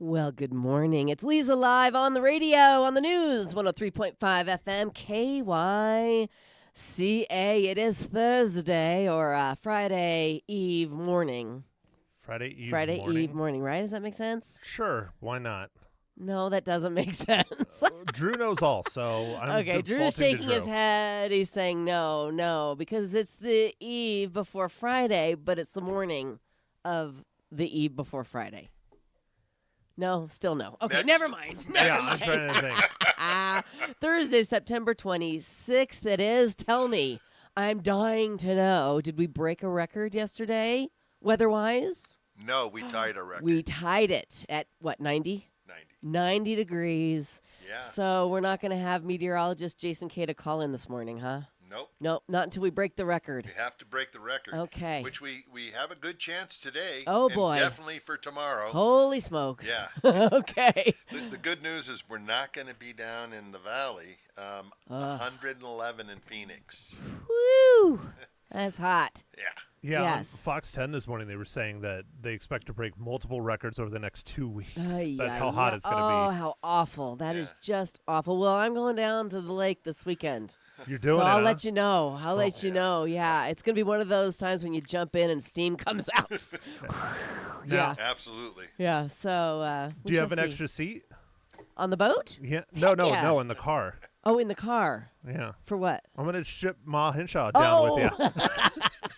Well, good morning. It's Leza live on the radio, on the news, 103.5 FM, KYCA. It is Thursday or Friday Eve morning. Friday Eve morning, right? Does that make sense? Sure, why not? No, that doesn't make sense. Drew knows all, so I'm okay, Drew's shaking his head. He's saying no, because it's the eve before Friday, but it's the morning of the eve before Friday. No, still no. Okay, Next. never mind. Yeah, I'm trying to think. Thursday, September 26th, it is. Tell me, I'm dying to know, did we break a record yesterday, weather-wise? No, we tied a record. We tied it at, what, 90? 90 degrees. Yeah. So we're not going to have meteorologist Jason K to call in this morning, huh? Nope, not until we break the record. We have to break the record. Okay. Which we have a good chance today. Oh, and boy. Definitely for tomorrow. Holy smokes. Yeah. Okay. The good news is we're not going to be down in the valley. 111 in Phoenix. Woo! That's hot. Yeah. Yeah, Yes. on Fox 10 this morning, they were saying that they expect to break multiple records over the next 2 weeks. That's how hot it's going to Oh, be. how awful. That is Yeah. just awful. Well, I'm going down to the lake this weekend. You're doing So it, I'll huh? let you know. I'll let you know. Yeah, it's going to be one of those times when you jump in and steam comes out. yeah. Absolutely. Yeah, so Do you have an extra seat? on the boat? Yeah. yeah. No, in the car. Oh, in the car. Yeah. For what? I'm going to ship Ma Henshaw down with you.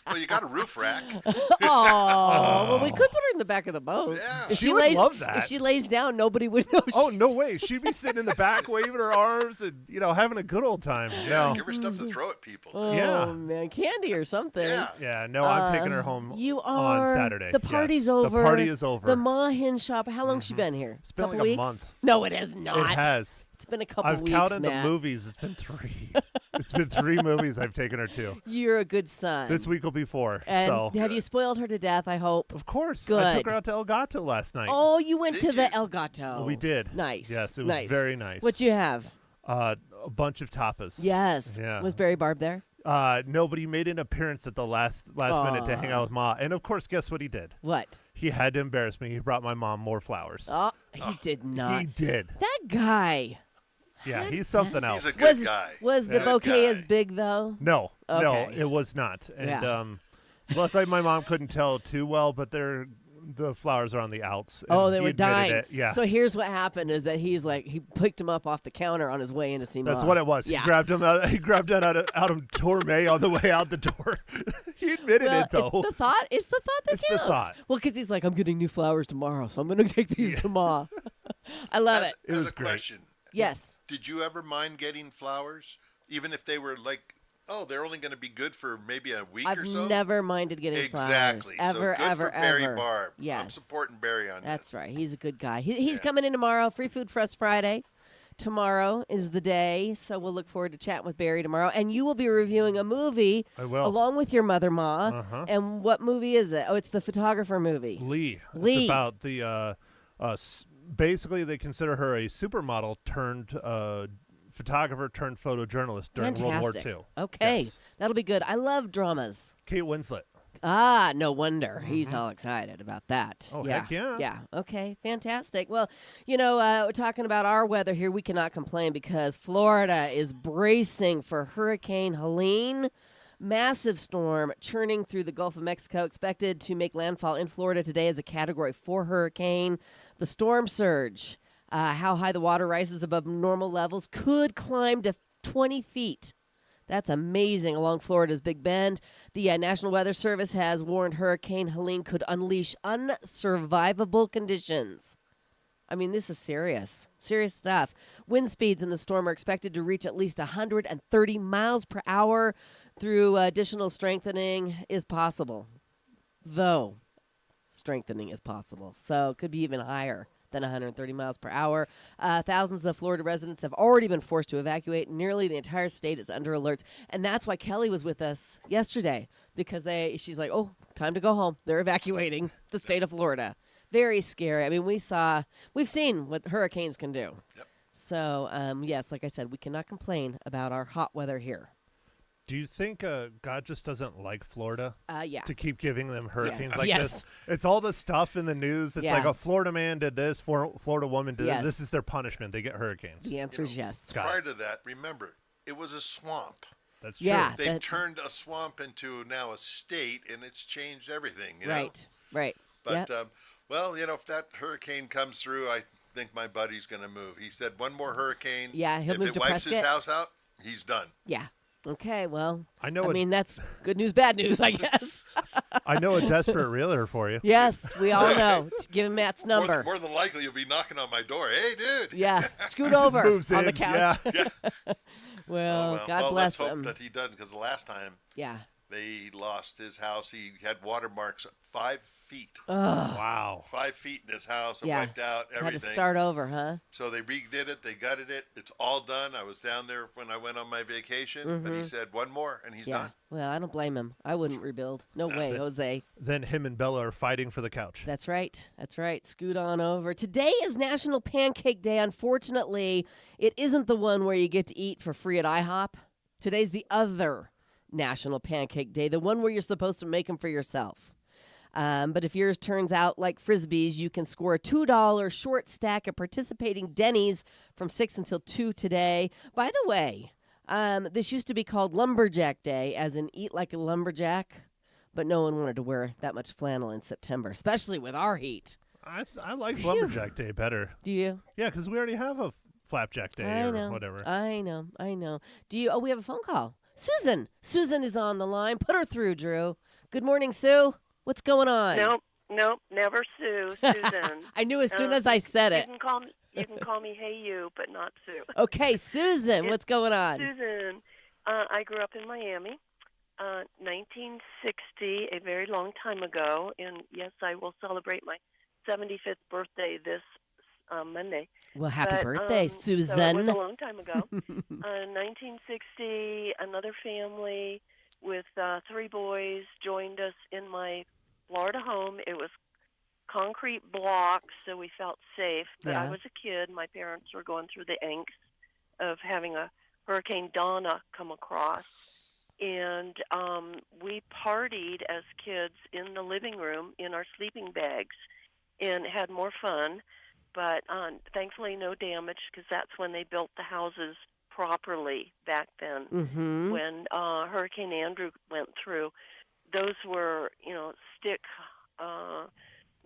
Well, you got a roof rack. Oh, well, we could put her in the back of the boat. Yeah. If She would lays, love that. If she lays down, nobody would know. Oh, she's- no way. She'd be sitting in the back waving her arms and, having a good old time. No. Give her stuff to throw at people. Oh, Yeah. man, candy or something. Yeah. Yeah, no, I'm taking her home You are. on Saturday. The party's Yes, over. The party is over. The Ma Hen shop. How long's she been here? It's been couple like a weeks? month. No, it has not. It has. It's been a couple I've weeks, counted Matt. the movies. It's been 3. It's been 3 movies I've taken her to. You're a good son. This week will be 4. And so have you spoiled her to death, I hope? of course, Good. I took her out to El Gato last night. Oh, you went Did to the you? El Gato. We did. Nice. Yes, it was nice. very nice. What'd you have? A bunch of tapas. Yes. Yeah. Was Barry Barb there? Nobody made an appearance at the last minute to hang out with Ma. And of course, guess what he did? What? He had to embarrass me. He brought my mom more flowers. Oh, he did not. He did. That guy. Yeah, he's something else. He's a good was guy. was the Good bouquet guy. as big though? No, Okay. it was not. And Yeah. luckily my mom couldn't tell too well, but the flowers are on the outs. Oh, and they he were admitted dying. it. Yeah. So here's what happened: is that he picked him up off the counter on his way in to see That's Ma. what it was. Yeah. He grabbed him out. He grabbed it out of Tourmet on the way out the door. He admitted Well, it though. It's the thought. It's the thought that It's the counts. thought. Well, because he's like, I'm getting new flowers tomorrow, so I'm going to take these to Ma. I love it. It was As a great. question, Yes. did you ever mind getting flowers, even if they were like, oh, they're only going to be good for maybe a week I've or so? never minded getting Exactly. flowers. Ever, so good ever, for Barry ever. Barb. Yes. I'm supporting Barry on That's this. right. He's a good guy. He's Yeah. coming in tomorrow. Free food for us Friday. Tomorrow is the day, so we'll look forward to chatting with Barry tomorrow. And you will be reviewing a movie I will. along with your mother, Ma. Uh-huh. And what movie is it? Oh, it's the photographer movie. Lee. Lee. It's about the basically they consider her a supermodel turned photographer turned photojournalist during Fantastic. World War II. Okay, Yes. that'll be good. I love dramas. Kate Winslet. Ah, no wonder. He's all excited about that. Oh, yeah. heck yeah. Yeah. Okay, fantastic. Well, we're talking about our weather here. We cannot complain because Florida is bracing for Hurricane Helene. Massive storm churning through the Gulf of Mexico, expected to make landfall in Florida today as a Category 4 hurricane. The storm surge, how high the water rises above normal levels, could climb to 20 feet. That's amazing along Florida's Big Bend. The National Weather Service has warned Hurricane Helene could unleash unsurvivable conditions. I mean, this is serious stuff. Wind speeds in the storm are expected to reach at least 130 miles per hour. Through additional strengthening is possible. Though, strengthening is possible. So it could be even higher than 130 miles per hour. Thousands of Florida residents have already been forced to evacuate. Nearly the entire state is under alerts. And that's why Kelly was with us yesterday, because she's like, oh, time to go home. They're evacuating the state of Florida. Very scary. I mean, we've seen what hurricanes can do. Yep. So, yes, like I said, we cannot complain about our hot weather here. Do you think God just doesn't like Florida Yeah. to keep giving them hurricanes like Yes. this? It's all the stuff in the news. It's Yeah. like a Florida man did this, Florida woman did Yes. this. This is their punishment. They get hurricanes. The answer is yes. Got Prior to that, remember, it was a swamp. That's true. Yeah. They've That- turned a swamp into now a state, and it's changed everything. You know? Right. Right. But Yep. well, if that hurricane comes through, I think my buddy's going to move. He said one more hurricane. Yeah, he'll if move it to wipes his Prescott. house out, he's done. Yeah. Okay. Well, I know. I mean, that's good news, bad news, I guess. I know a desperate realtor for you. Yes, we all know. Give him Matt's More, number. more than likely, you'll be knocking on my door. Hey, dude. Yeah. Scoot over moves on the in, couch. yeah. Yeah. Well, God well, bless let's him. hope that he doesn't, because the last time Yeah. they lost his house, he had watermarks 5 feet. Wow. 5 feet in his house. It Yeah. wiped out everything. Had to start over, huh? So they redid it. They gutted it. It's all done. I was down there when I went on my vacation, but he said one more, and he's Yeah. done. Well, I don't blame him. I wouldn't rebuild. No way, Jose. Then him and Bella are fighting for the couch. That's right. That's right. Scoot on over. Today is National Pancake Day. Unfortunately, it isn't the one where you get to eat for free at IHOP. Today's the other National Pancake Day, the one where you're supposed to make them for yourself. But if yours turns out like Frisbee's, you can score a $2 short stack at participating Denny's from 6 until 2 today. By the way, this used to be called Lumberjack Day, as in eat like a lumberjack, but no one wanted to wear that much flannel in September, especially with our heat. I like Lumberjack Day better. Do you? Yeah, because we already have a Flapjack Day I or know. whatever. I know. Do you? Oh, we have a phone call. Susan. Susan is on the line. Put her through, Drew. Good morning, Sue. What's going on? Nope, never Sue. Susan. I knew as soon as I said You it. can call me Hey You, but not Sue. Okay, Susan, what's going on? Susan. I grew up in Miami, 1960, a very long time ago, and yes, I will celebrate my 75th birthday this Monday. Well, happy But, birthday, So it Susan. was a long time ago. 1960, another family with 3 boys joined us in my Florida home. It was concrete blocks, so we felt safe. But I Yeah. was a kid. My parents were going through the angst of having a Hurricane Donna come across. And we partied as kids in the living room in our sleeping bags and had more fun. But thankfully no damage, because that's when they built the houses properly back then. Mm-hmm. When Hurricane Andrew went through, those were, stick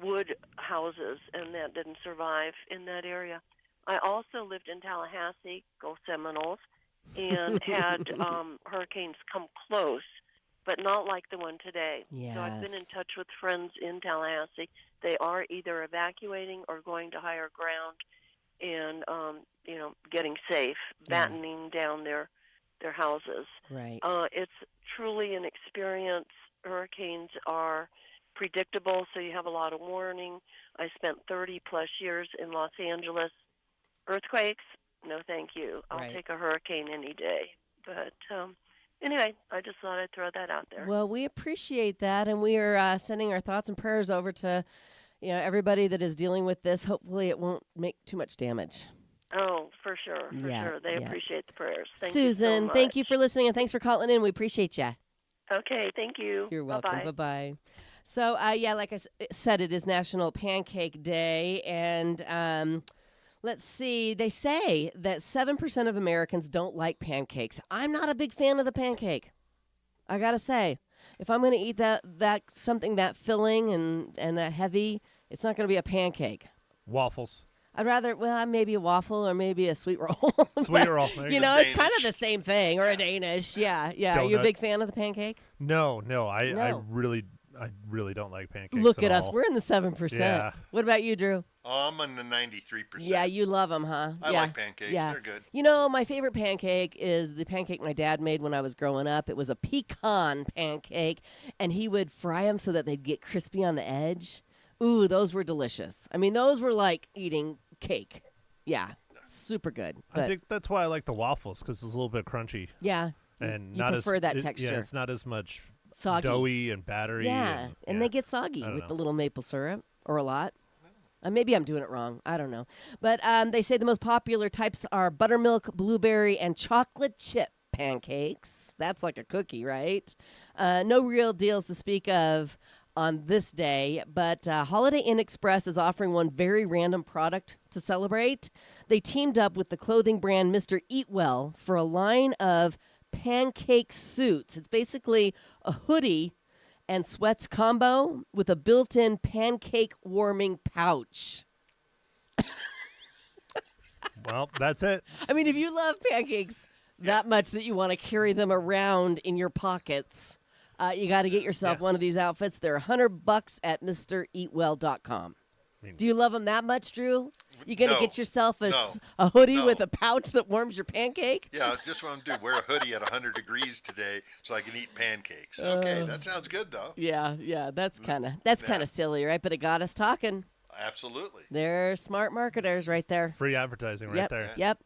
wood houses, and that didn't survive in that area. I also lived in Tallahassee, go Seminoles, and had hurricanes come close, but not like the one today. So I've been in Yes. touch with friends in Tallahassee. They are either evacuating or going to higher ground and, getting safe, battening down their houses. Right. It's truly an experience. Hurricanes are predictable, so you have a lot of warning. I spent 30-plus years in Los Angeles. Earthquakes? No, thank you. I'll Right. take a hurricane any day. But anyway, I just thought I'd throw that out there. Well, we appreciate that, and we are sending our thoughts and prayers over to, everybody that is dealing with this. Hopefully, it won't make too much damage. Oh, for sure, Yeah, sure. They yeah. appreciate the prayers. Thank Susan, you so thank you much. for listening, and thanks for calling in. We appreciate you. Okay, thank you. You're welcome. Bye-bye. Bye-bye. So, like I said, it is National Pancake Day, and let's see. They say that 7% of Americans don't like pancakes. I'm not a big fan of the pancake. I gotta say, if I'm gonna eat that something that filling and that heavy, it's not gonna be a pancake. Waffles. I'd rather, maybe a waffle or maybe a sweet roll. Sweet roll. There you go. It's kind of Danish. the same thing, or a Danish. Yeah. Are you a Donut. big fan of the pancake? No. I No. really don't like pancakes. Look at at us. all. We're in the 7%. Yeah. What about you, Drew? Oh, I'm on the 93%. Yeah, you love them, huh? I yeah. like pancakes. Yeah. They're good. My favorite pancake is the pancake my dad made when I was growing up. It was a pecan pancake, and he would fry them so that they'd get crispy on the edge. Ooh, those were delicious. I mean, those were like eating cake. Yeah, super good. I But think that's why I like the waffles, because it's a little bit crunchy yeah, and you not prefer that Yeah, texture. it's not as much soggy. doughy and battery. Yeah, and they get soggy I don't with know. the little maple syrup, or a lot. Maybe I'm doing it wrong. I don't know. But they say the most popular types are buttermilk, blueberry, and chocolate chip pancakes. That's like a cookie, right? No real deals to speak of on this day, but Holiday Inn Express is offering one very random product to celebrate. They teamed up with the clothing brand Mr. Eatwell for a line of pancake suits. It's basically a hoodie and sweats combo with a built-in pancake warming pouch. Well, that's it. I mean, if you love pancakes that much that you want to carry them around in your pockets, you got to get yourself one of these outfits. They're $100 at MrEatWell.com. Do you love them that much, Drew? You going to get yourself a hoodie with a pouch that warms your pancake? Yeah, that's just what I'm doing. Wear a hoodie at 100 degrees today so I can eat pancakes. Okay, that sounds good, though. Yeah, that's kind of silly, right? But it got us talking. Absolutely. They're smart marketers right there. Free advertising right there. Yep.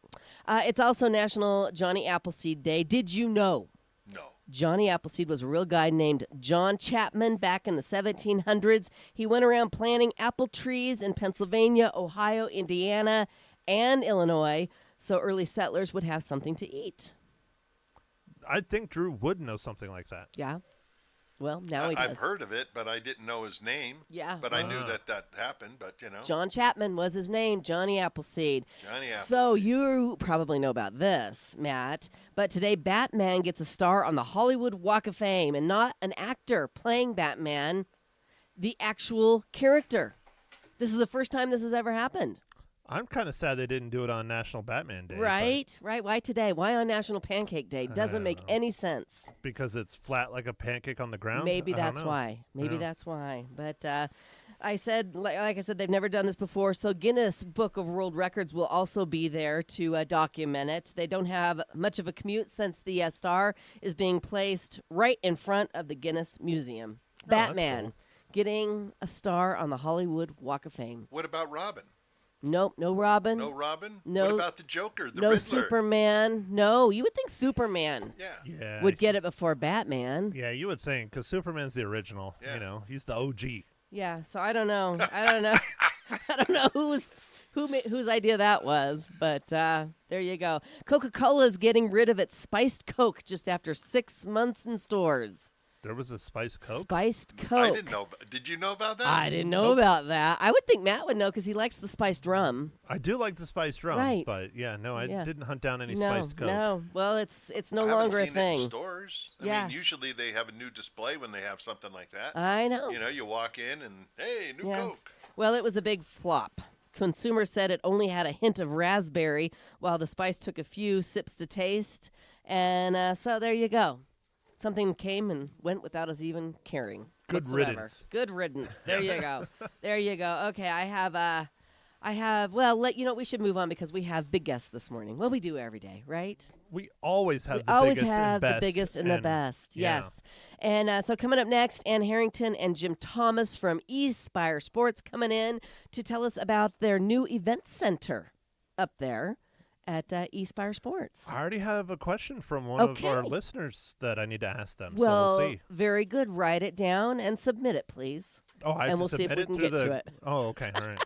It's also National Johnny Appleseed Day. Did you know? No. Johnny Appleseed was a real guy named John Chapman back in the 1700s. He went around planting apple trees in Pennsylvania, Ohio, Indiana, and Illinois so early settlers would have something to eat. I think Drew would know something like that. Yeah. Well, now he does. I've heard of it, but I didn't know his name. Yeah. But I knew that happened, but, John Chapman was his name, Johnny Appleseed. Johnny Appleseed. So you probably know about this, Matt, but today Batman gets a star on the Hollywood Walk of Fame, and not an actor playing Batman, the actual character. This is the first time this has ever happened. I'm kind of sad they didn't do it on National Batman Day. Right. Why today? Why on National Pancake Day? Doesn't make any sense. Because it's flat like a pancake on the ground? Maybe that's why. That's why. But I said, like I said, they've never done this before. So Guinness Book of World Records will also be there to document it. They don't have much of a commute since the star is being placed right in front of the Guinness Museum. Batman cool. getting a star on the Hollywood Walk of Fame. What about Robin? Nope, no Robin. No Robin? No. What about the Joker, the No Riddler? Superman. No, you would think Superman Yeah. would get it before Batman. Yeah, you would think, because Superman's the original. Yeah. He's the OG. Yeah, so I don't know. I don't know whose idea that was, but there you go. Coca-Cola is getting rid of its spiced Coke just after 6 months in stores. There was a spiced Coke? Spiced Coke. I didn't know. Did you know about that? I didn't know about that. I would think Matt would know because he likes the spiced rum. I do like the spiced rum, Right. but I didn't hunt down any No, spiced Coke. no. Well, it's no I haven't longer a seen thing. it in stores. I Yeah. mean, usually they have a new display when they have something like that. I know. You walk in and, hey, new Yeah. Coke. Well, it was a big flop. Consumers said it only had a hint of raspberry, while the spice took a few sips to taste. And so there you go. Something came and went without us even caring. Good whatsoever. riddance. Good riddance. There you go. There you go. Okay, I have, well, we should move on because we have big guests this morning. Well, we do every day, right? We always have We the always biggest have and best. the biggest and the best. yeah. Yes. And so coming up next, Ann Harrington and Jim Thomas from Eastspire Sports coming in to tell us about their new event center up there at Eastspire Sports. I already have a question from one Okay. of our listeners that I need to ask them. Well, so we'll see. very good. Write it down and submit it, please. Oh, I have and to we'll see if submit we it can through get the. to it. Oh, okay. All right.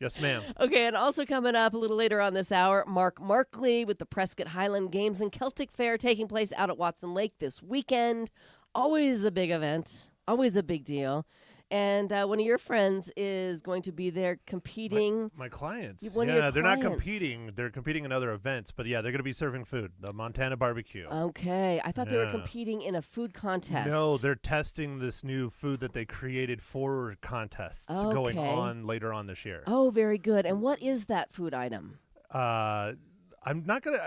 Yes, ma'am. Okay, and also coming up a little later on this hour, Mark Markley with the Prescott Highland Games and Celtic Fair taking place out at Watson Lake this weekend. Always a big event, always a big deal. And one of your friends is going to be there competing. My clients. One of your they're not clients. competing. They're competing in other events, but yeah, they're going to be serving food. The Montana barbecue. Okay, I thought they were Yeah. competing in a food contest. No, they're testing this new food that they created for contests going Okay. on later on this year. Oh, very good. And what is that food item? I'm not gonna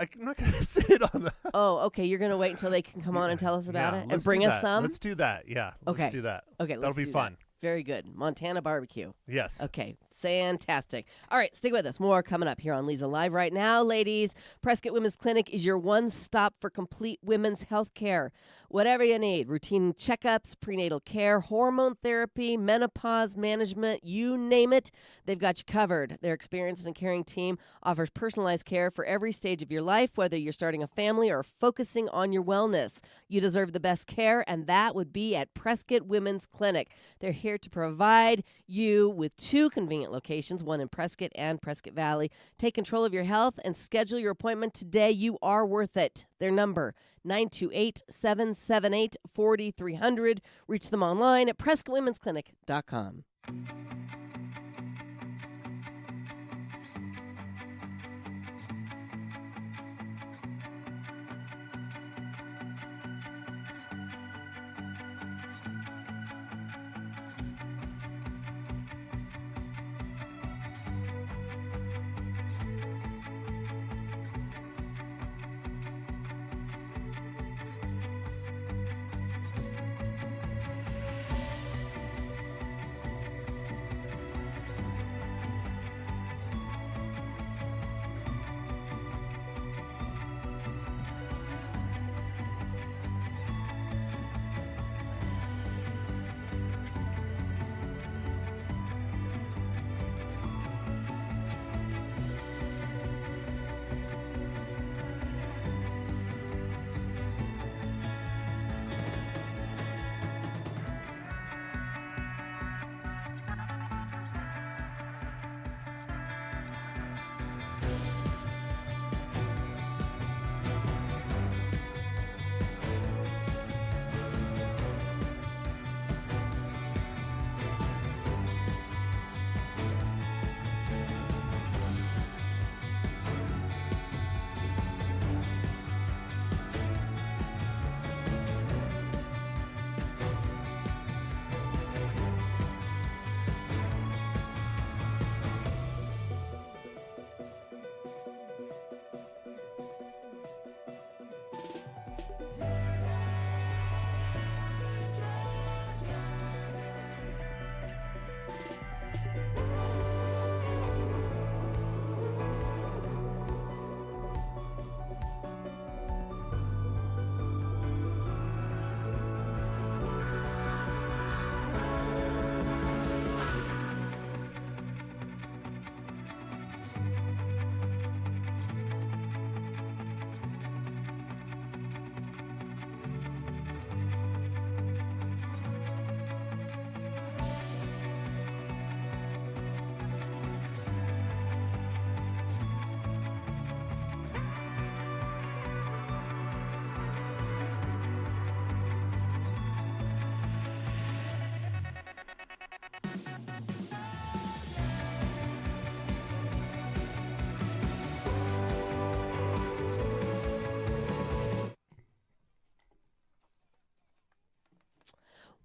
say it on the. Oh, okay. You're gonna wait until they can come on and tell us about Yeah, it and let's bring do us that. some. Let's do that. Yeah. Okay. Let's do that. Okay, That'll let's be do fun. that. Very good. Montana barbecue. Yes. Okay, fantastic. All right, stick with us. More coming up here on Leza Live right now, ladies. Prescott Women's Clinic is your one stop for complete women's health care. Whatever you need, routine checkups, prenatal care, hormone therapy, menopause management, you name it, they've got you covered. Their experienced and caring team offers personalized care for every stage of your life, whether you're starting a family or focusing on your wellness. You deserve the best care, and that would be at Prescott Women's Clinic. They're here to provide you with 2 convenient convenient locations, one in Prescott and Prescott Valley. Take control of your health and schedule your appointment today. You are worth it. Their number, 928-778-4300. Reach them online at PrescottWomen'sClinic.com.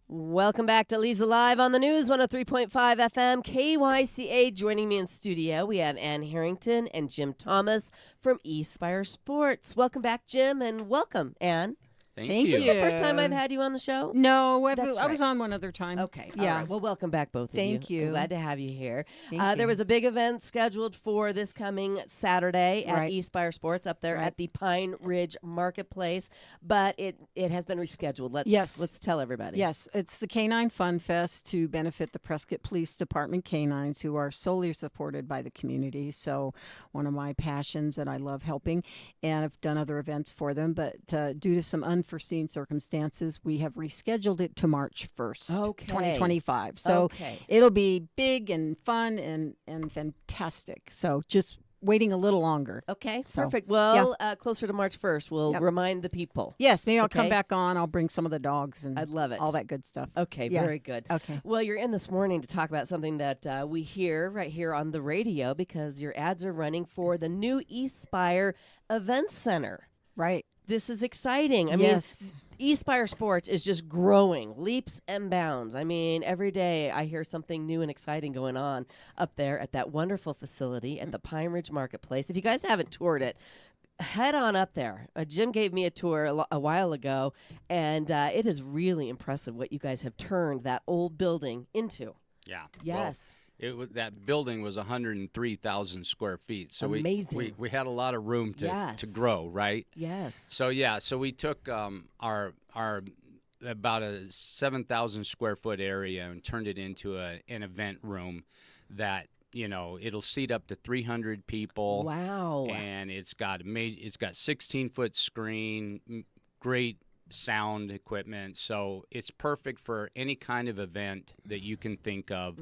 Welcome back to Leza Live on the News, 103.5 FM, KYCA. Joining me in studio, we have Ann Harrington and Jim Thomas from eSpire Sports. Welcome back, Jim, and welcome, Ann. Thank you. This is the first time I've had you on the show? No, That's I right. was on one other time. Okay. Yeah. All right. Well, welcome back, both of you. Thank you. I'm glad to have you here. Thank There you. was a big event scheduled for this coming Saturday at Right. eSpire Sports up there Right. at the Pine Ridge Marketplace, but it has been rescheduled. Let's tell everybody. Yes, it's the Canine Fun Fest to benefit the Prescott Police Department canines who are solely supported by the community. So one of my passions that I love helping, and I've done other events for them, but due to some unforeseen circumstances, we have rescheduled it to March 1st, Okay. 2025. So Okay. it'll be big and fun and fantastic. So just waiting a little longer. Okay, So, perfect. Well, closer to March 1st, we'll Yep. remind the people. Yes, maybe I'll Okay. come back on. I'll bring some of the dogs and I'd love it. all that good stuff. Okay, Yeah. very good. Okay. Well, you're in this morning to talk about something that we hear right here on the radio because your ads are running for the new eSpire Event Center. Right. This is exciting. I Yes. mean, eSpire Sports is just growing leaps and bounds. I mean, every day I hear something new and exciting going on up there at that wonderful facility at the Pine Ridge Marketplace. If you guys haven't toured it, head on up there. Jim gave me a tour a while ago, and it is really impressive what you guys have turned that old building into. Yeah. Yes. Well, that building was 103,000 square feet. So Amazing. we had a lot of room to Yes. grow, right? Yes. So we took our about a 7,000 square foot area and turned it into an event room that, it'll seat up to 300 people. Wow. And it's got 16-foot screen, great sound equipment. So it's perfect for any kind of event that you can think of.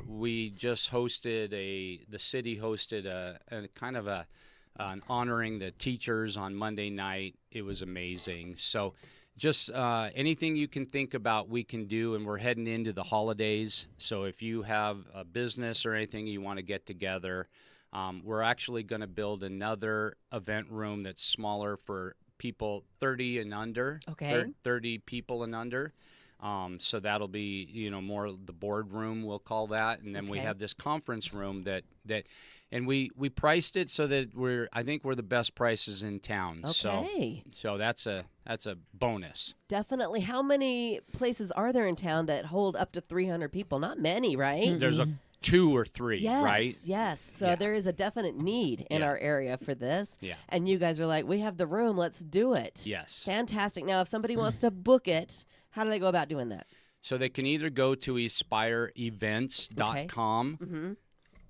We just hosted the city hosted a kind of an honoring the teachers on Monday night. It was amazing. So just anything you can think about, we can do, and we're heading into the holidays. So if you have a business or anything you want to get together, we're actually going to build another event room that's smaller for people 30 and under. Okay. 30 people and under. So that'll be, more the boardroom, we'll call that. And then we Okay. have this conference room that and we priced it so that I think we're the best prices in town. Okay. So that's a bonus. Definitely. How many places are there in town that hold up to 300 people? Not many, right? There's a 2 or 3, Yes, right? yes. So Yeah. there is a definite need in Yeah. our area for this. Yeah. And you guys are like, we have the room, let's do it. Yes. Fantastic. Now, if somebody wants to book it, how do they go about doing that? So they can either go to aspireevents.com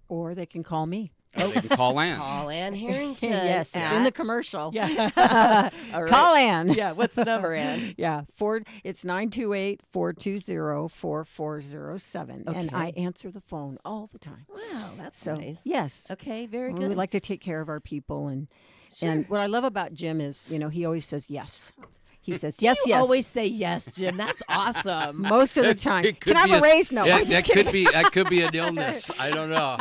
Or they can call me. or they can call Ann. Call Ann Harrington. Yes, it's in the at- commercial. Yeah. All right. Call Ann. Yeah. What's the number, Ann? Yeah, it's 928-420-4407. And Okay. I answer the phone all the time. Wow, that's So, nice. yes. Okay, very We good. like to take care of our people. And Sure. what I love about Jim is, he always says yes. He says, Do yes, you yes. always say yes, Jim. That's awesome. Most of the time. It could Can I be have a raise? No, Yeah, I'm just that kidding. could be an illness. I don't know.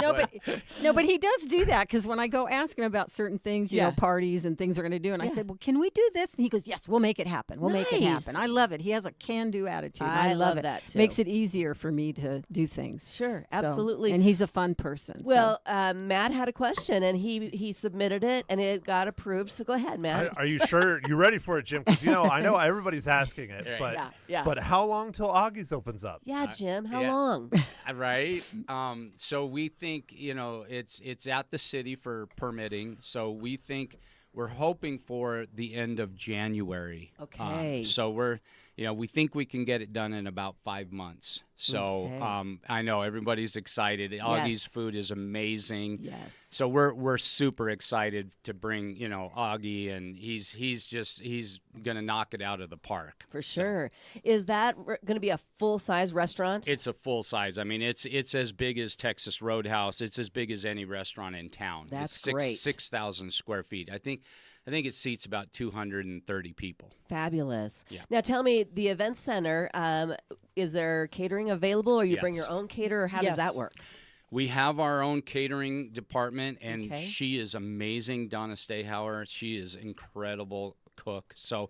No, but he does do that because when I go ask him about certain things, Yeah. parties and things we're going to do, and I Yeah. said, "Well, can we do this?" And he goes, "Yes, we'll make it happen. We'll make it Nice. happen." I love it. He has a can-do attitude. I love it. that, too. Makes it easier for me to do things. Sure, So, absolutely. and he's a fun person. so. Well, Matt had a question, and he submitted it, and it got approved. So go ahead, Matt. Are you sure you ready for it, Jim? Because I know everybody's asking it, Right. but Yeah. but how long till Augie's opens up? Yeah, Jim. How yeah. long? Right. So we think, it's at the city for permitting. So we think we're hoping for the end of January. Okay. So we think we can get it done in about 5 months. So Okay. I know everybody's excited. Augie's food is amazing. Yes. So we're super excited to bring, Augie, and he's gonna knock it out of the park. For sure. Is that going to be a full-size restaurant? It's a full size. I mean, it's as big as Texas Roadhouse. It's as big as any restaurant in town. That's it's great. 6,000 square feet. I think it seats about 230 people. Fabulous. Yeah. Now tell me, the event center, is there catering available, or you bring Yes. your own caterer? How Yes. does that work? We have our own catering department, and Okay. she is amazing, Donna Stayhauer. She is incredible cook. So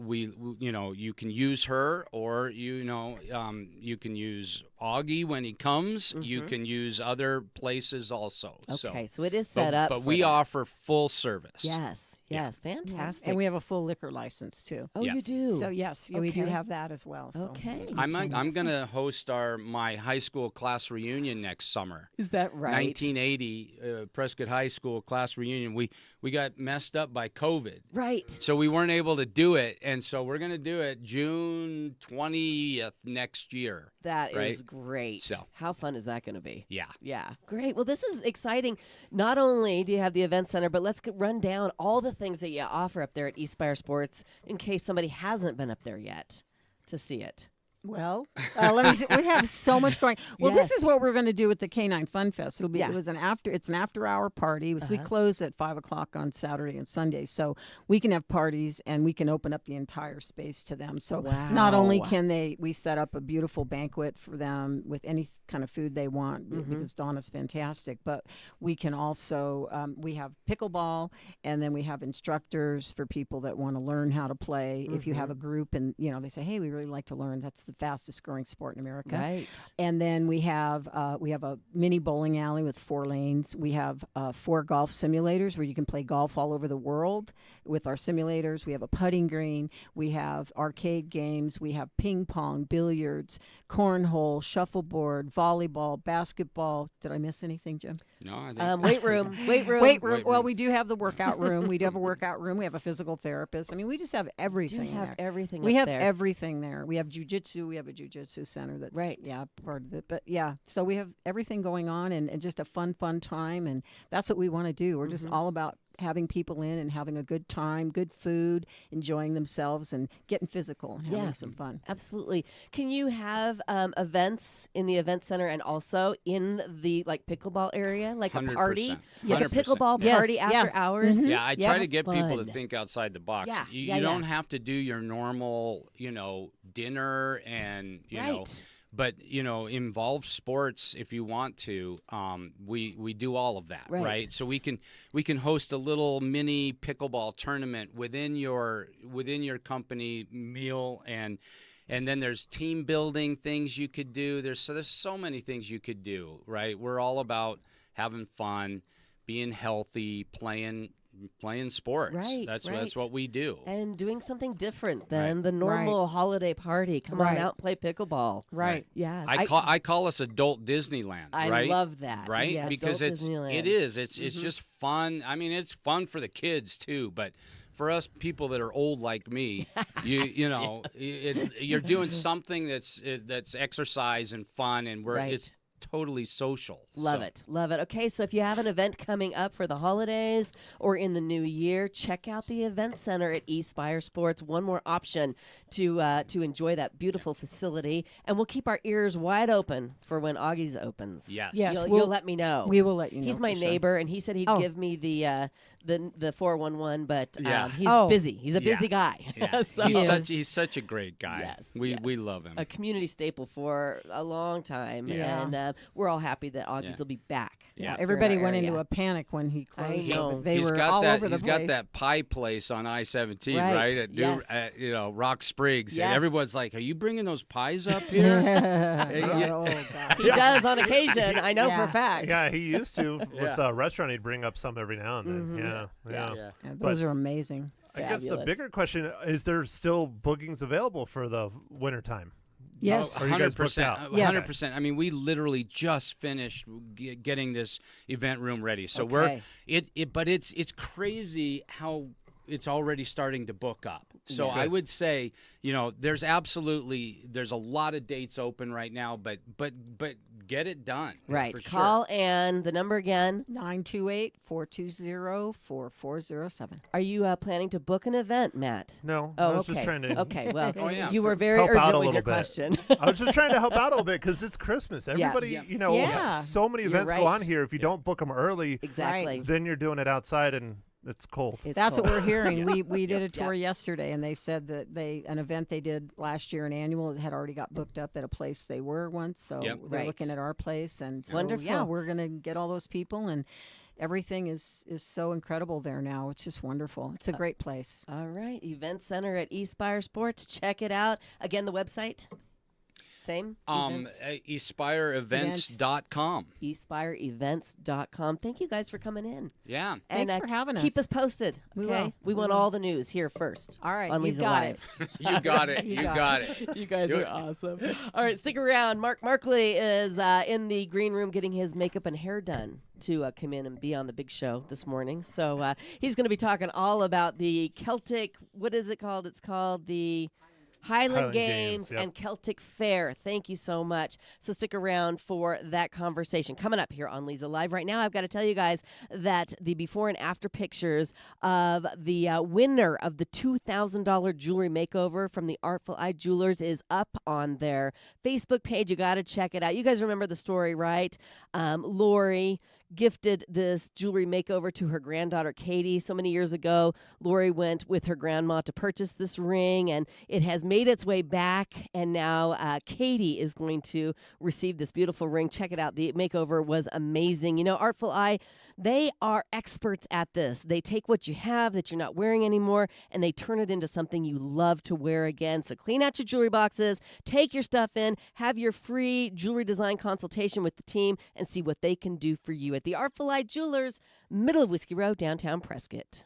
you can use her, or you can use Augie when he comes. You can use other places also. Okay, so it is set up. But for we that. offer full service. Yes, fantastic. and we have a full liquor license too. oh, Yeah. you do. So yes, we do Okay. have that as well. So. Okay. I'm gonna host my high school class reunion next summer. Is that right? 1980 Prescott High School class reunion. We got messed up by COVID, Right. so we weren't able to do it, and so we're gonna do it June 20th next year. That is Right? great. So. How fun is that going to be? Yeah. Yeah, great. Well, this is exciting. Not only do you have the event center, but let's run down all the things that you offer up there at Eastspire Sports in case somebody hasn't been up there yet to see it. Well, let me see. We have so much going. Well, this Yes. is what we're going to do with the Canine Fun Fest. Yeah. It's an after-hour party. We close at 5:00 on Saturday and Sunday, so we can have parties and we can open up the entire space to them. So not only Wow. can we set up a beautiful banquet for them with any kind of food they want because Donna's fantastic, but we can also we have pickleball, and then we have instructors for people that want to learn how to play. If you have a group and they say, hey, we really like to learn, that's the fastest growing sport in America. Right. And then we have a mini bowling alley with 4 lanes. We have 4 golf simulators where you can play golf all over the world with our simulators. We have a putting green. We have arcade games. We have ping pong, billiards, cornhole, shuffleboard, volleyball, basketball. Did I miss anything, Jim? No, I think Weight room. Weight room. Weight Well, room. we do have the workout room. We do have a workout room. We have a physical therapist. I mean, we just have Do everything you have there. everything We up have there? everything there. We have jujitsu. We have a jujitsu center that's Right. part of it. But yeah, so we have everything going on and just a fun time. And that's what we want to do. We're just all about having people in and having a good time, good food, enjoying themselves, and getting physical and having some fun. Absolutely. Can you have events in the event center and also in the pickleball area, like a party, 100%. like a 100%. pickleball Yes, party after yeah. hours? Mhm. Yeah, I Yeah. try to get people to Fun. think outside the box. Yeah, You, yeah, you don't yeah. have to do your normal, dinner and Right. but involve sports if you want to. We do all of that, Right. right? So we can host a little mini pickleball tournament within your company meal, and then there's team building things you could do. There's so many things you could do, right? We're all about having fun, being healthy, playing sports. Right, That's right. what we do. And doing something different than Right. the normal holiday party. Come on Right. out and play pickleball. Right. Yeah. I call us adult Disneyland, I right? love that. Right? Yes. Because Adult it's Disneyland. just fun. I mean, it's fun for the kids too, but for us people that are old like me, you're doing something that's exercise and fun, and Right. it's totally social. Love So- it. Love it. Okay, so if you have an event coming up for the holidays or in the new year, check out the event center at East Spire Sports. One more option to enjoy that beautiful facility. And we'll keep our ears wide open for when Augie's opens. Yes. Yes, You'll, we'll- you'll let me know. We will let you know. He's my for sure. neighbor, and he said he'd Oh. give me the 411, but Yeah. he's Oh. busy. He's a Yeah. busy guy. Yeah. So- He's such a great guy. Yes, we yes. love him. A community staple for a long time, Yeah. and we're all happy that Augie's Yeah. will be back. Yeah. for Everybody our went area. into a panic when he I closed. know. They He's were got all that. over the He's place. got that pie place on I-17, Right, right? At yes. Rock Springs. Yes. And everyone's like, "Are you bringing those pies up here?" Yeah. Oh, God. He does on occasion. I know for a Yeah. fact. Yeah, he used to with Yeah. a restaurant. He'd bring up some every now and then. Yeah. Yeah. Yeah, But- those are amazing. I guess the Fabulous. bigger question is: there still bookings available for the wintertime? Yes. Are you guys booked out? 100%. I mean, we literally just finished getting this event room ready. So Okay. but it's crazy how it's already starting to book up. So Yes. I would say, there's a lot of dates open right now, but get it done. Right. For sure. Call and the number again. 928-420-4407. Are you planning to book an event, Matt? No. Oh, I was okay. just trying to. Okay. Well, Oh, yeah, you for- were very help out urgent a with your little bit. question. I was just trying to help out a little bit because it's Christmas. Everybody, Yeah. Yeah. so many You're events go right. on here. If you don't book them early, Exactly. then you're doing it outside and it's cold. It's That's cold. what we're hearing. We did a tour Yeah. yesterday, and they said that an event they did last year, an annual, had already got booked up at a place they were once. So Yep. they're Right. looking at our place, and so, Wonderful. yeah, we're gonna get all those people, and everything is so incredible there now. It's just wonderful. It's a great place. All right. Event Center at East Spire Sports. Check it out. Again, the website. Same. Events. EastspireEvents.com. EastspireEvents.com. Thank you guys for coming in. Yeah. Thanks for having Keep us. us posted. We okay? will. We We want will. all the news here first. All right, on you Leza got Live. You got it. You You got got it. You guys Do are it. awesome. All right, stick around. Mark Markley is in the green room getting his makeup and hair done to come in and be on the big show this morning. So he's going to be talking all about the Celtic, what is it called? It's called the Highland Games yep. and Celtic Fair. Thank you so much. So stick around for that conversation. Coming up here on Leza Live. Right now, I've got to tell you guys that the before and after pictures of the winner of the $2,000 jewelry makeover from the Artful Eye Jewelers is up on their Facebook page. You got to check it out. You guys remember the story, right? Lori gifted this jewelry makeover to her granddaughter Katie so many years ago. Lori went with her grandma to purchase this ring, and it has made its way back, and now Katie is going to receive this beautiful ring. Check it out. The makeover was amazing. You know, Artful Eye, they are experts at this. They take what you have that you're not wearing anymore, and they turn it into something you love to wear again. So clean out your jewelry boxes, take your stuff in, have your free jewelry design consultation with the team, and see what they can do for you at the Artful Eye Jewelers, middle of Whiskey Road, downtown Prescott.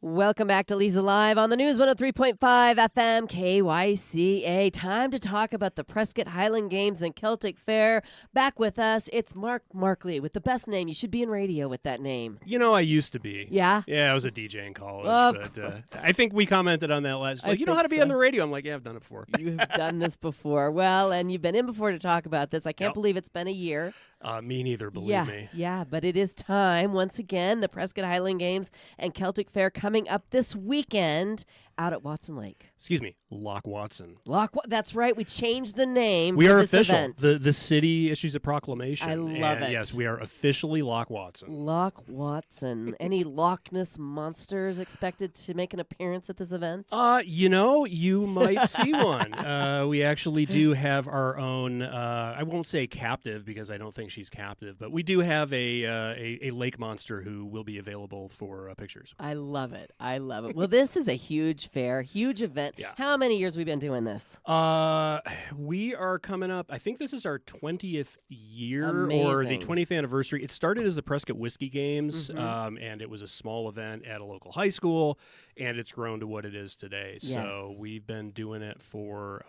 Welcome back to Leza Live on the News 103.5 FM KYCA. Time to talk about the Prescott Highland Games and Celtic Fair. Back with us, it's Mark Markley with the best name. You should be in radio with that name. You know, I used to be. Yeah? Yeah, I was a DJ in college. Of But I think we commented on that last. I Like, you know think how to be so. on the radio? I'm like, yeah, I've done it before. You've done this before. Well, and you've been in before to talk about this. I can't Yep. believe it's been a year. Me neither, believe me. Yeah, but it is time. Once again, the Prescott Highland Games and Celtic Fair coming up this weekend out at Watson Lake. Excuse me, Loch Watson. That's right. We changed the name We for are this official. event. The city issues a proclamation. I love and it. Yes, we are officially Loch Watson. Loch Watson. Any Loch Ness monsters expected to make an appearance at this event? You know, you might see one. We actually do have our own. I won't say captive because I don't think she's captive, but we do have a lake monster who will be available for pictures. I love it. I love it. Well, this is a huge fair, huge event. Yeah. How many years we been doing this? We are coming up. I think this is our 20th year or the Amazing. 20th anniversary. It started as the Prescott Whiskey Games, Mm-hmm. and it was a small event at a local high school, and it's grown to what it is today. So Yes. we've been doing it for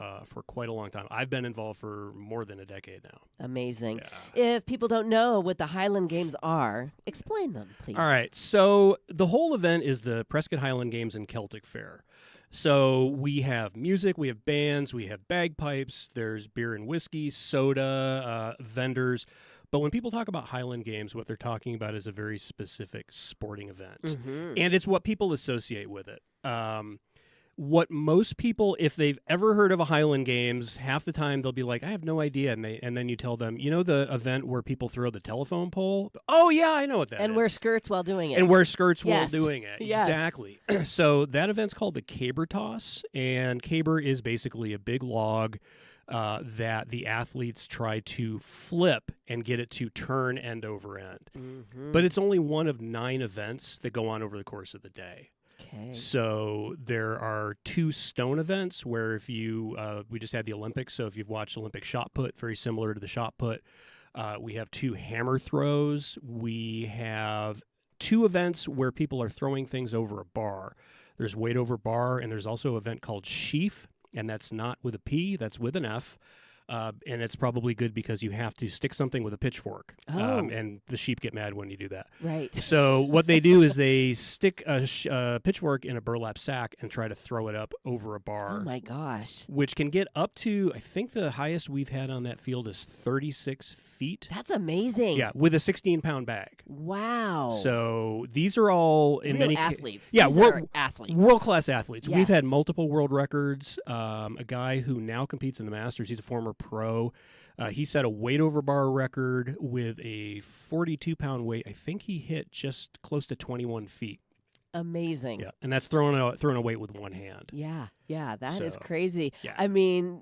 quite a long time. I've been involved for more than a decade now. Amazing. Yeah. If people don't know what the Highland Games are, explain them, please. All right. So the whole event is the Prescott Highland Games and Celtic Fair. So we have music, we have bands, we have bagpipes, there's beer and whiskey, soda, vendors. But when people talk about Highland Games, what they're talking about is a very specific sporting event. Mm-hmm. And it's what people associate with it. What most people, if they've ever heard of a Highland Games, half the time they'll be like, I have no idea. And then you tell them, you know the event where people throw the telephone pole? Oh, yeah, I know what that is. And wear skirts while doing it. And wear skirts Yes. while doing it. Yes. Exactly. So that event's called the caber toss. And caber is basically a big log that the athletes try to flip and get it to turn end over end. Mm-hmm. But it's only one of 9 events that go on over the course of the day. Okay. So there are 2 stone events where if you, we just had the Olympics, so if you've watched Olympic shot put, very similar to the shot put. We have 2 hammer throws. We have 2 events where people are throwing things over a bar. There's weight over bar, and there's also an event called sheaf, and that's not with a P, that's with an F. And it's probably good because you have to stick something with a pitchfork. Oh. And the sheep get mad when you do that. Right. So what they do is they stick a pitchfork in a burlap sack and try to throw it up over a bar. Oh, my gosh. Which can get up to, I think the highest we've had on that field is 36 feet. That's amazing. Yeah, with a 16-pound bag. Wow. So these are all in Real many athletes. Yeah, These are athletes. world-class athletes. We've had Yes. multiple world records. A guy who now competes in the Masters, he's a former pro. He set a weight over bar record with a 42-pound weight. I think he hit just close to 21 feet. Amazing. Yeah, and that's throwing a weight with one hand. Yeah, that is So, crazy. yeah. I mean,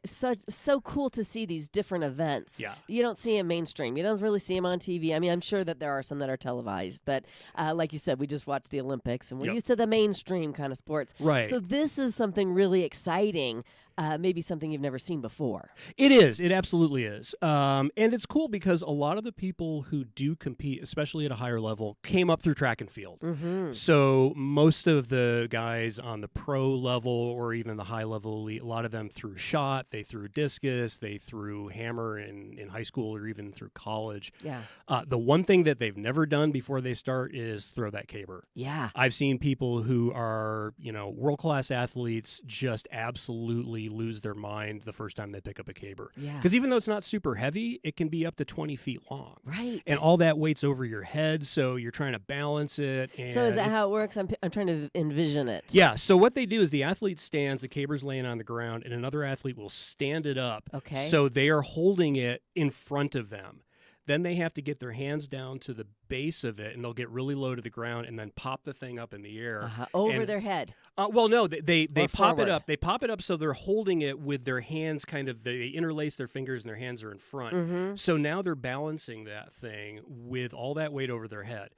so cool to see these different events. Yeah. You don't see them mainstream. You don't really see them on TV. I mean, I'm sure that there are some that are televised, but like you said, we just watched the Olympics, and we're Yep. used to the mainstream kind of sports. Right. So this is something really exciting, maybe something you've never seen before. It is. It absolutely is. And it's cool because a lot of the people who do compete, especially at a higher level, came up through track and field. Mm-hmm. So most of the guys on the pro level or even the high level elite, a lot of them threw shot, they threw discus, they threw hammer in high school or even through college. Yeah. The one thing that they've never done before they start is throw that caber. Yeah. I've seen people who are, world-class athletes just absolutely lose their mind the first time they pick up a caber. Yeah. Because even though it's not super heavy, it can be up to 20 feet long. Right. And all that weight's over your head, so you're trying to balance it. And So is that it's- how it works? I'm trying to envision it. Yeah, so what they do is the athlete stands, the caber's laying on the ground, and another athlete will stand it up. Okay. So they are holding it in front of them. Then they have to get their hands down to the base of it, and they'll get really low to the ground and then pop the thing up in the air. Over And- their head. Well, no, they Or pop forward. it up. They pop it up so they're holding it with their hands they interlace their fingers and their hands are in front. Mm-hmm. So now they're balancing that thing with all that weight over their head.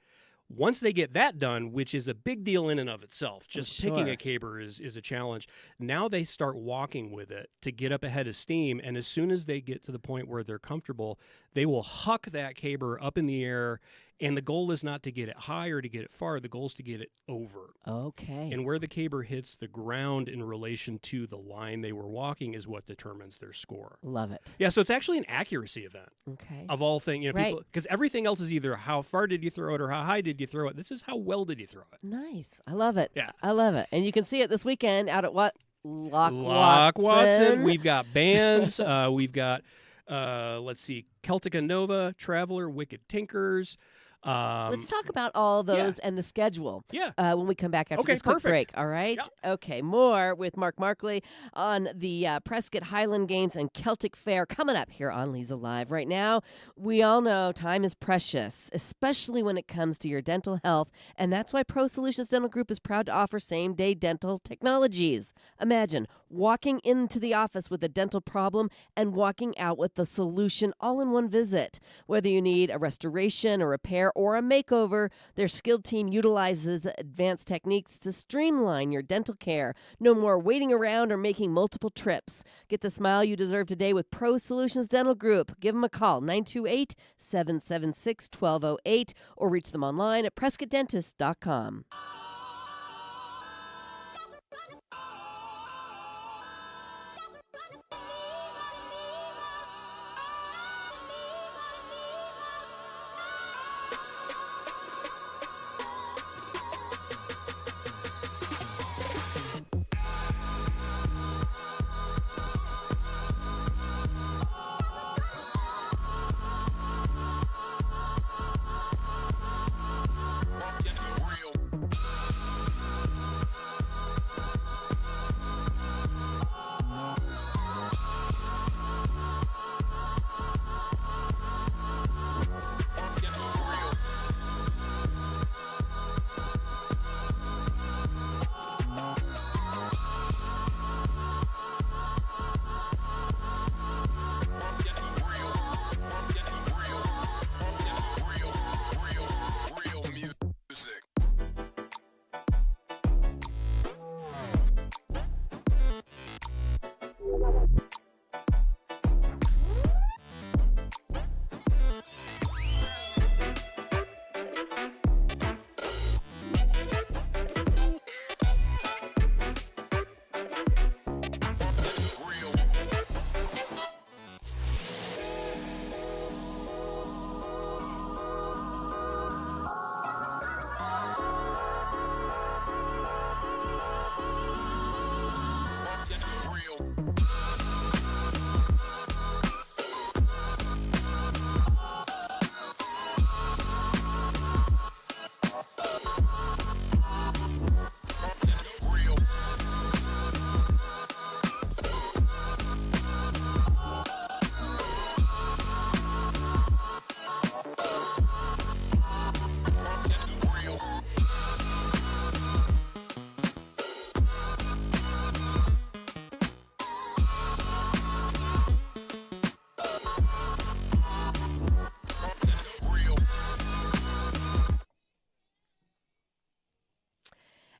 Once they get that done, which is a big deal in and of itself, just picking sure. a caber is a challenge. Now they start walking with it to get up ahead of steam, and as soon as they get to the point where they're comfortable, they will huck that caber up in the air And the goal is not to get it high or to get it far. The goal is to get it over. Okay. And where the caber hits the ground in relation to the line they were walking is what determines their score. Love it. Yeah, so it's actually an accuracy event Okay. of all things. You know, Right. because everything else is either how far did you throw it or how high did you throw it. This is how well did you throw it. Nice. I love it. Yeah. I love it. And you can see it this weekend out at what? Lock Watson. We've got bands. We've got, let's see, Celtica Nova, Traveler, Wicked Tinkers. Let's talk about all those and the schedule. Yeah. When we come back after Okay, this quick perfect. break. All right. Okay. More with Mark Markley on the Prescott Highland Games and Celtic Fair coming up here on Leza Live. Right now, we all know time is precious, especially when it comes to your dental health, and that's why Pro Solutions Dental Group is proud to offer same-day dental technologies. Imagine walking into the office with a dental problem and walking out with the solution all in one visit. Whether you need a restoration, a repair, or a makeover, their skilled team utilizes advanced techniques to streamline your dental care. No more waiting around or making multiple trips. Get the smile you deserve today with Pro Solutions Dental Group. Give them a call, 928-776-1208, or reach them online at PrescottDentist.com.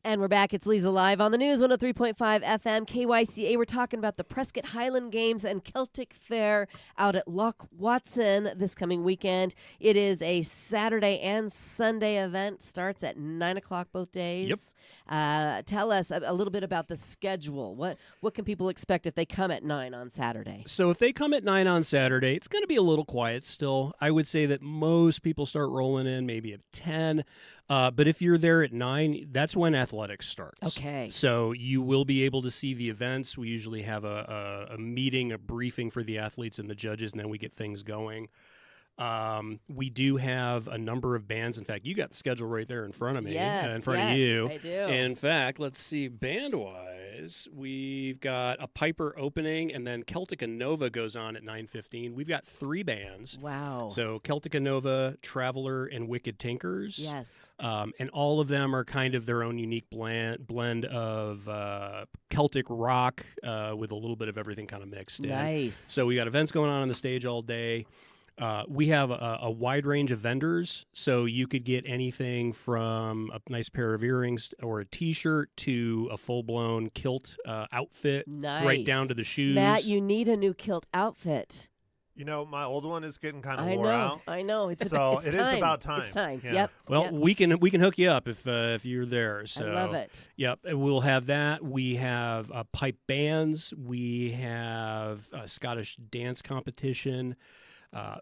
And we're back. It's Leza Live on the news, 103.5 FM, KYCA. We're talking about the Prescott Highland Games and Celtic Fair out at Loch Watson this coming weekend. It is a Saturday and Sunday event. Starts at 9 o'clock both days. Yep. Tell us a little bit about the schedule. What can people expect if they come at 9 on Saturday? So if they come at 9 on Saturday, it's going to be a little quiet still. I would say that most people start rolling in maybe at 10. But if you're there at 9, that's when athletics starts. Okay. So you will be able to see the events. We usually have a meeting, a briefing for the athletes and the judges, and then we get things going. We do have a number of bands. In fact, you got the schedule right there in front of me. Yes, in front of you. I do. In fact, let's see, band-wise, we've got a Piper opening, and then Celtica Nova goes on at 9:15. We've got 3 bands. Wow. So Celtica Nova, Traveler, and Wicked Tinkers. Yes. And all of them are kind of their own unique blend of Celtic rock with a little bit of everything kind of mixed in. Nice. So we got events going on the stage all day. We have a wide range of vendors, so you could get anything from a nice pair of earrings or a T-shirt to a full-blown kilt outfit, Nice. right down to the shoes. Matt, you need a new kilt outfit. You know, my old one is getting kind of I wore know. out. I know. It's So it's it time. is about time. It's time. Yeah. Yep. Well, yep. we can hook you up if you're there. So I love it. Yep, and we'll have that. We have pipe bands. We have a Scottish dance competition.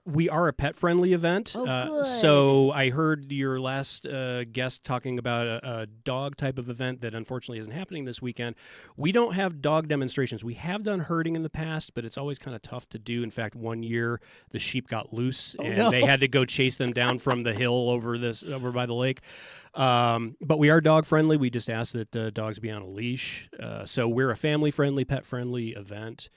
We are a pet-friendly event. Oh, good. So I heard your last guest talking about a dog type of event that unfortunately isn't happening this weekend. We don't have dog demonstrations. We have done herding in the past, but it's always kind of tough to do. In fact, one year the sheep got loose and no. they had to go chase them down from the hill over by the lake. But we are dog-friendly. We just ask that dogs be on a leash. So we're a family-friendly, pet-friendly event.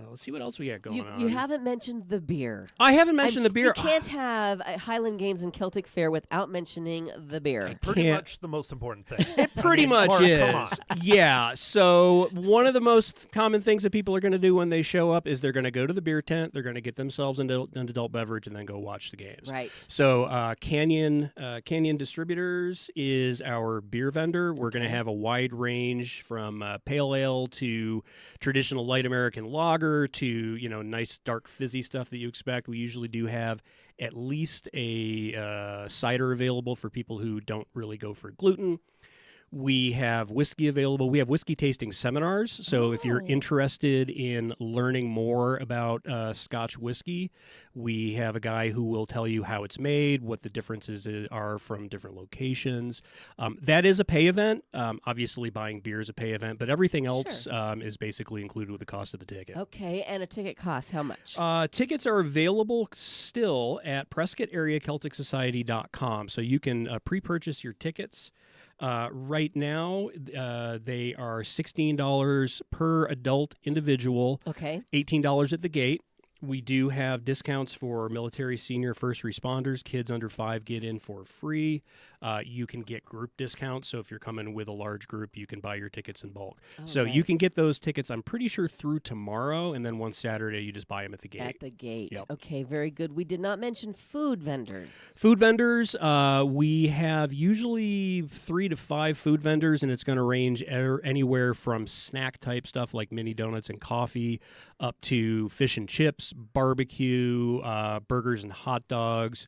Let's see what else we got going on. You haven't mentioned the beer. I haven't mentioned the beer. You can't have Highland Games and Celtic Fair without mentioning the beer. Pretty can't- much the most important thing. It pretty much or, is. Come on. Yeah. So one of the most common things that people are going to do when they show up is they're going to go to the beer tent, they're going to get themselves an adult beverage, and then go watch the games. Right. So Canyon Distributors is our beer vendor. We're going to have a wide range from pale ale to traditional light American lager to nice dark fizzy stuff that you expect. We usually do have at least a cider available for people who don't really go for gluten. We have whiskey available. We have whiskey tasting seminars. So if you're interested in learning more about Scotch whiskey, we have a guy who will tell you how it's made, what the differences are from different locations. That is a pay event. Obviously, buying beer is a pay event, but everything else is basically included with the cost of the ticket. Okay, and a ticket costs how much? Tickets are available still at PrescottAreaCelticSociety.com. So you can pre-purchase your tickets. Right now, they are $16 per adult individual, Okay. $18 at the gate. We do have discounts for military, senior, first responders. Kids under 5 get in for free. You can get group discounts. So if you're coming with a large group, you can buy your tickets in bulk. So you can nice. get those tickets, I'm pretty sure, through tomorrow. And then one Saturday, you just buy them at the gate. At the gate. Yep. Okay, very good. We did not mention food vendors. Food vendors, we have usually 3 to 5 food vendors, and it's going to range anywhere from snack type stuff like mini donuts and coffee up to fish and chips, barbecue, burgers and hot dogs.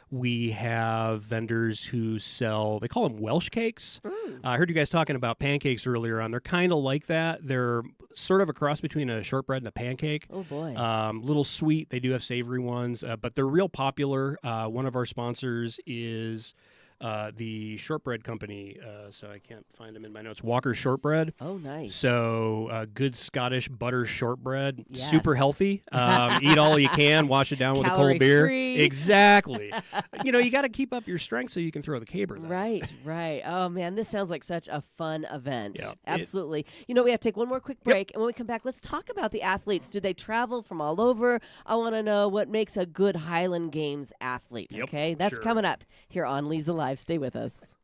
We have vendors who sell, they call them Welsh cakes. I heard you guys talking about pancakes earlier on. They're kind of like that. They're sort of a cross between a shortbread and a pancake. Oh, boy. Little sweet. They do have savory ones, but they're real popular. One of our sponsors is the shortbread company, so I can't find them in my notes. Walker Shortbread. Oh, nice. So good Scottish butter shortbread, Yes. super healthy. Eat all you can, wash it down with a cold beer. Calorie-free. Exactly. You got to keep up your strength so you can throw the caber. Then. Right, right. Oh, man, this sounds like such a fun event. Yeah, Absolutely. We have to take one more quick break, and when we come back, let's talk about the athletes. Do they travel from all over? I want to know what makes a good Highland Games athlete, Yep, okay? That's sure. coming up here on Leza Live. Stay with us.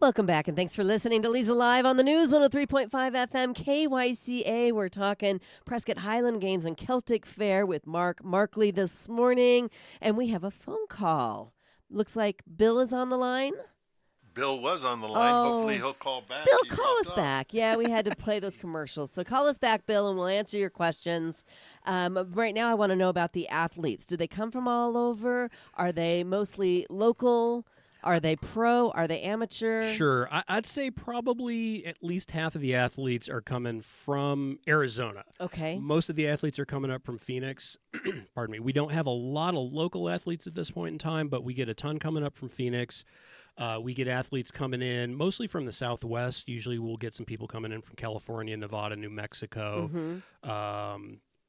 Welcome back, and thanks for listening to Leza Live on the News 103.5 FM KYCA. We're talking Prescott Highland Games and Celtic Fair with Mark Markley this morning, and we have a phone call. Looks like Bill is on the line. Bill was on the line. Oh. Hopefully he'll call back. Bill, He call dropped us off. back. Yeah, we had to play those commercials. So call us back, Bill, and we'll answer your questions. Right now, I want to know about the athletes. Do they come from all over? Are they mostly local? Are they pro? Are they amateur? Sure. I'd say probably at least half of the athletes are coming from Arizona. Okay. Most of the athletes are coming up from Phoenix. Pardon me. We don't have a lot of local athletes at this point in time, but we get a ton coming up from Phoenix. We get athletes coming in mostly from the Southwest. Usually we'll get some people coming in from California, Nevada, New Mexico.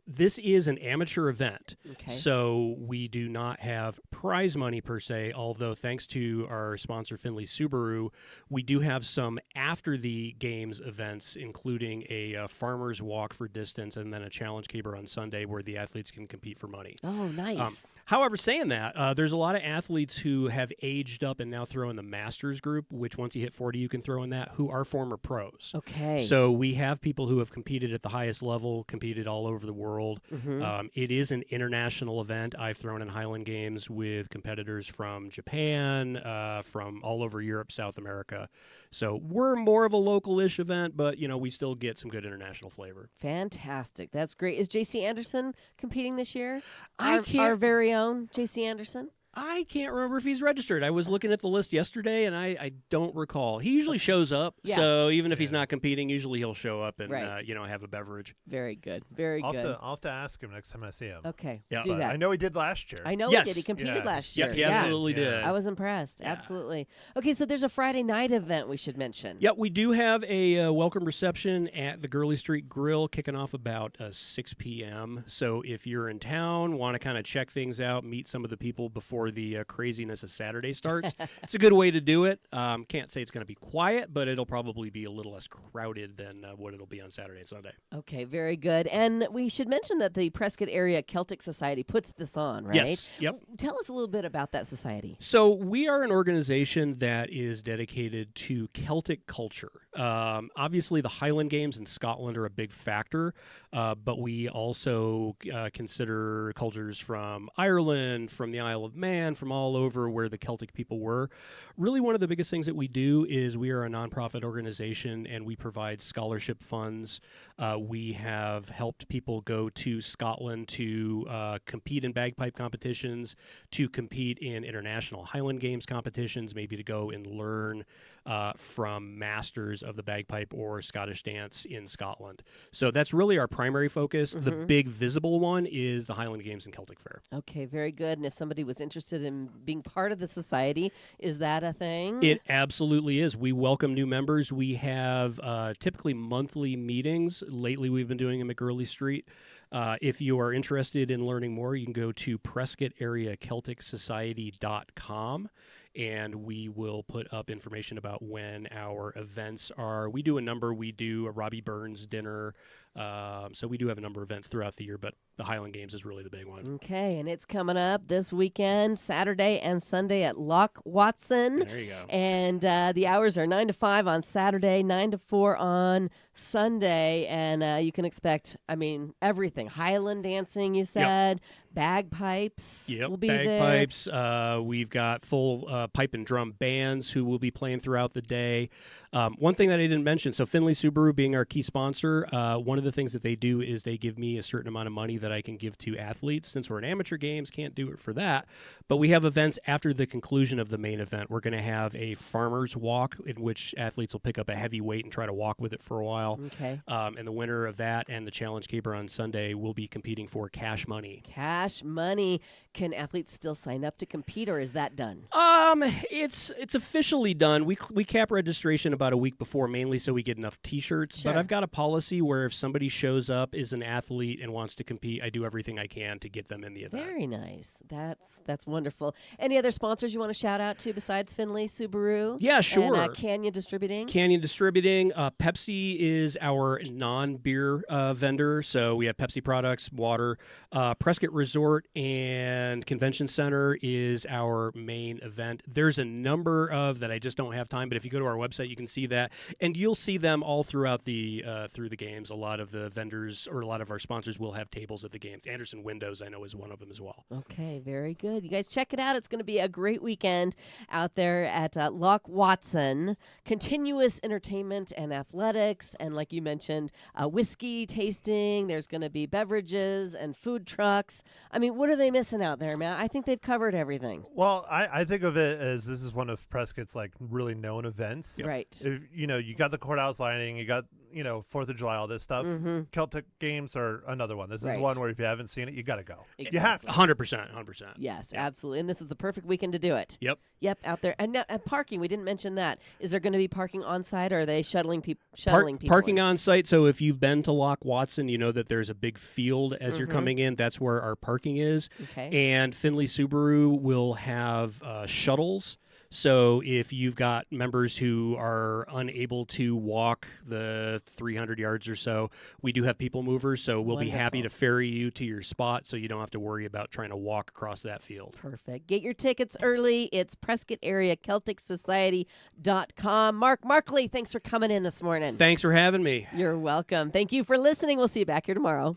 This is an amateur event, Okay. so we do not have prize money per se, although thanks to our sponsor, Finley Subaru, we do have some after the games events, including a farmer's walk for distance and then a challenge caber on Sunday where the athletes can compete for money. Oh, nice. However, saying that, there's a lot of athletes who have aged up and now throw in the Masters group, which once you hit 40, you can throw in that, who are former pros. Okay. So we have people who have competed at the highest level, competed all over the world. It is an international event. I've thrown in Highland Games with competitors from Japan, from all over Europe, South America. So we're more of a local-ish event, but, we still get some good international flavor. Fantastic. That's great. Is J.C. Anderson competing this year? I Our can't- very own J.C. Anderson? I can't remember if he's registered. I was looking at the list yesterday, and I don't recall. He usually shows up, Yeah. so even if he's not competing, usually he'll show up and Right. have a beverage. Very good. Very I'll good. have to ask him next time I see him. Okay. Yeah, Do but that. I know he did last year. I know Yes. he did. He competed Yeah. last year. Yep, he yeah. absolutely Yeah. did. I was impressed. Absolutely. Okay, so there's a Friday night event we should mention. Yep, we do have a welcome reception at the Gurley Street Grill kicking off about 6 p.m. So if you're in town, want to kind of check things out, meet some of the people before the craziness of Saturday starts, it's a good way to do it. Can't say it's going to be quiet, but it'll probably be a little less crowded than what it'll be on Saturday and Sunday. Okay, very good. And we should mention that the Prescott Area Celtic Society puts this on, right? Yes, yep. Tell us a little bit about that society. So we are an organization that is dedicated to Celtic culture. Obviously, the Highland Games in Scotland are a big factor, but we also consider cultures from Ireland, from the Isle of Man, from all over where the Celtic people were. Really, one of the biggest things that we do is we are a nonprofit organization, and we provide scholarship funds. We have helped people go to Scotland to compete in bagpipe competitions, to compete in international Highland Games competitions, maybe to go and learn from masters of the bagpipe or Scottish dance in Scotland. So that's really our primary focus. The big visible one is the Highland Games and Celtic Fair. Okay, very good. And if somebody was interested in being part of the society, is that a thing? It absolutely is. We welcome new members. We have typically monthly meetings. Lately, we've been doing them at Gurley Street. If you are interested in learning more, you can go to PrescottAreaCelticSociety.com, and we will put up information about when our events are. We do a number. We do a Robbie Burns dinner. So we do have a number of events throughout the year, but the Highland Games is really the big one. Okay, and it's coming up this weekend, Saturday and Sunday at Loch Watson. There you go. And the hours are 9 to 5 on Saturday, 9 to 4 on Sunday. And you can expect, everything. Highland dancing, you said. Bagpipes Yep, will be bagpipes. We've got full pipe and drum bands who will be playing throughout the day. One thing that I didn't mention, so Finley Subaru being our key sponsor, one of the things that they do is they give me a certain amount of money that I can give to athletes. Since we're an amateur games, can't do it for that. But we have events after the conclusion of the main event. We're going to have a farmer's walk in which athletes will pick up a heavy weight and try to walk with it for a while. Okay. And the winner of that and the challenge caper on Sunday will be competing for cash money. Cash money. Can athletes still sign up to compete, or is that done? It's officially done. We cap registration about a week before, mainly so we get enough T-shirts. Sure. But I've got a policy where if somebody shows up, is an athlete, and wants to compete, I do everything I can to get them in the event. Very nice. That's wonderful. Any other sponsors you want to shout out to besides Finley Subaru? Yeah, sure. And Canyon Distributing? Canyon Distributing. Pepsi is our non-beer vendor, so we have Pepsi products, water. Prescott Resort and and Convention Center is our main event. There's a number of that I just don't have time, but if you go to our website, you can see that, and you'll see them all throughout the through the games. A lot of the vendors or a lot of our sponsors will have tables at the games. Anderson Windows, I know, is one of them as well. Okay, very good. You guys check it out. It's going to be a great weekend out there at Loch Watson. Continuous entertainment and athletics, and like you mentioned, whiskey tasting. There's going to be beverages and food trucks. I mean, what are they missing out there, man? I think they've covered everything. Well, I think of it as this is one of Prescott's like really known events. Right. If, you got the courthouse lighting, you got 4th of July, all this stuff. Mm-hmm. Celtic games are another one. This is Right. one where if you haven't seen it, you got to go. Exactly. You have to. 100%. Yes, absolutely. And this is the perfect weekend to do it. Yep. Yep, out there. And now, parking, we didn't mention that. Is there going to be parking on site, or are they shuttling people? Parking on site. So if you've been to Loch Watson, you know that there's a big field as you're Mhm. coming in. That's where our parking is. Okay. And Findlay Subaru will have shuttles. So if you've got members who are unable to walk the 300 yards or so, we do have people movers. So we'll be happy to Wonderful. ferry you to your spot so you don't have to worry about trying to walk across that field. Perfect. Get your tickets early. It's Prescott Area Celtic Society.com. Mark Markley, thanks for coming in this morning. Thanks for having me. You're welcome. Thank you for listening. We'll see you back here tomorrow.